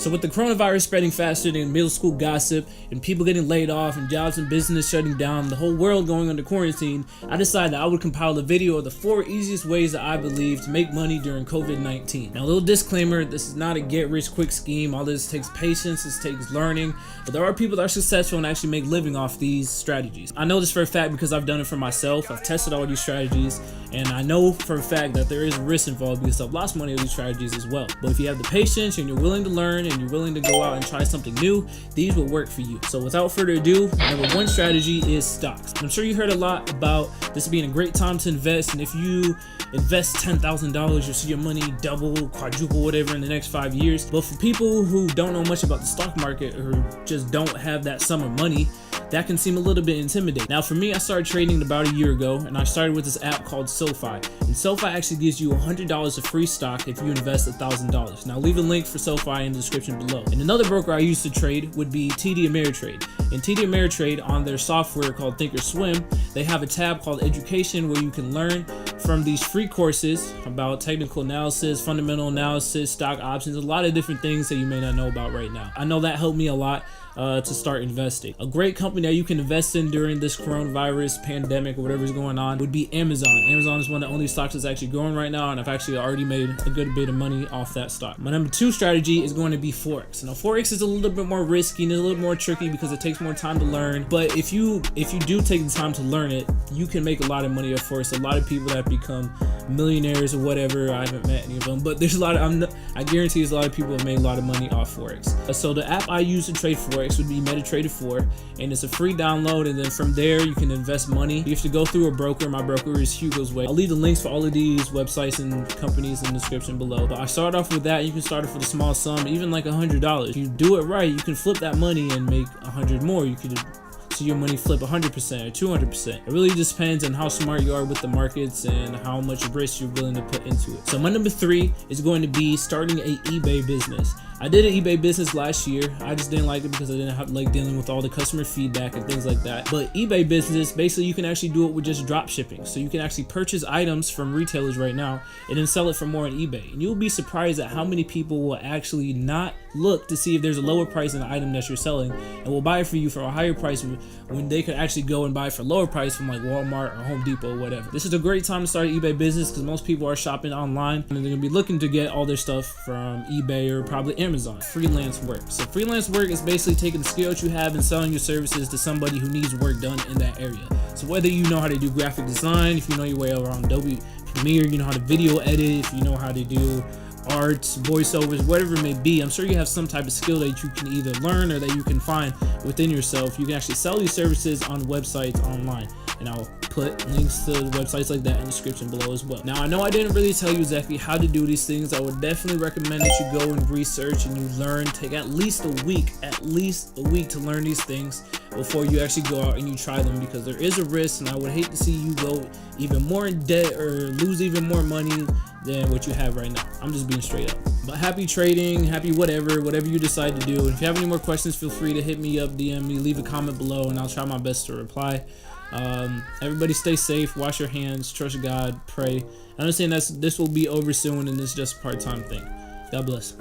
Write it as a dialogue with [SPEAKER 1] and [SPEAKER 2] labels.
[SPEAKER 1] So with the coronavirus spreading faster than middle school gossip and people getting laid off and jobs and business shutting down, the whole world going under quarantine, I decided that I would compile a video of the 4 easiest ways that I believe to make money during COVID-19. Now, a little disclaimer, this is not a get-rich-quick scheme. All this takes patience, this takes learning, but there are people that are successful and actually make living off these strategies. I know this for a fact because I've done it for myself. I've tested all these strategies, and I know for a fact that there is risk involved because I've lost money on these strategies as well. But if you have the patience and you're willing to learn and you're willing to go out and try something new, these will work for you. So without further ado, number 1 strategy is stocks. I'm sure you heard a lot about this being a great time to invest, and if you invest $10,000, you'll see your money double, quadruple, whatever in the next 5 years. But for people who don't know much about the stock market or just don't have that sum of money, that can seem a little bit intimidating. Now for me, I started trading about a year ago, and I started with this app called SoFi. And SoFi actually gives you $100 of free stock if you invest $1,000. Now leave a link for SoFi in the description below. And another broker I used to trade would be TD Ameritrade. And TD Ameritrade, on their software called Thinkorswim, they have a tab called Education where you can learn from these free courses about technical analysis, fundamental analysis, stock options, a lot of different things that you may not know about right now. I know that helped me a lot to start investing. A great company that you can invest in during this coronavirus pandemic or whatever's going on would be Amazon. Amazon is one of the only stocks that's actually growing right now, and I've actually already made a good bit of money off that stock. My number 2 strategy is going to be Forex. Now Forex is a little bit more risky and a little more tricky because it takes more time to learn, but if you do take the time to learn it, you can make a lot of money off Forex. A lot of people that have become millionaires or whatever, I haven't met any of them, but there's a lot of, I guarantee there's a lot of people have made a lot of money off Forex. So the app I use to trade Forex would be MetaTrader 4, and it's a free download, and then from there you can invest money. You have to go through a broker. My broker is Hugo's Way. I'll leave the links for all of these websites and companies in the description below, but I started off with that. You can start it for the small sum, even like $100. If you do it right, you can flip that money and make 100 more. You could see your money flip 100% or 200%. It really just depends on how smart you are with the markets and how much risk you're willing to put into it. So my number 3 is going to be starting an eBay business. I did an eBay business last year. I just didn't like it because I didn't have like dealing with all the customer feedback and things like that. But eBay business, basically you can actually do it with just drop shipping. So you can actually purchase items from retailers right now and then sell it for more on eBay. And you'll be surprised at how many people will actually not look to see if there's a lower price in the item that you're selling and will buy it for you for a higher price when they could actually go and buy it for lower price from like Walmart or Home Depot or whatever. This is a great time to start an eBay business because most people are shopping online and they're gonna be looking to get all their stuff from eBay or probably Amazon. Freelance work. So freelance work is basically taking the skills you have and selling your services to somebody who needs work done in that area. So whether you know how to do graphic design, if you know your way around Adobe Premiere, you know how to video edit, if you know how to do arts, voiceovers, whatever it may be, I'm sure you have some type of skill that you can either learn or that you can find within yourself. You can actually sell these services on websites online, and I'll put links to websites like that in the description below as well. Now I know I didn't really tell you exactly how to do these things. I would definitely recommend that you go and research and you learn. Take at least a week to learn these things before you actually go out and you try them, because there is a risk, and I would hate to see you go even more in debt or lose even more money than what you have right now. I'm just being straight up. But happy trading, happy whatever you decide to do. And if you have any more questions, feel free to hit me up, DM me, leave a comment below, and I'll try my best to reply. Everybody stay safe, wash your hands, trust God, pray. I understand this will be over soon and it's just a part-time thing. God bless.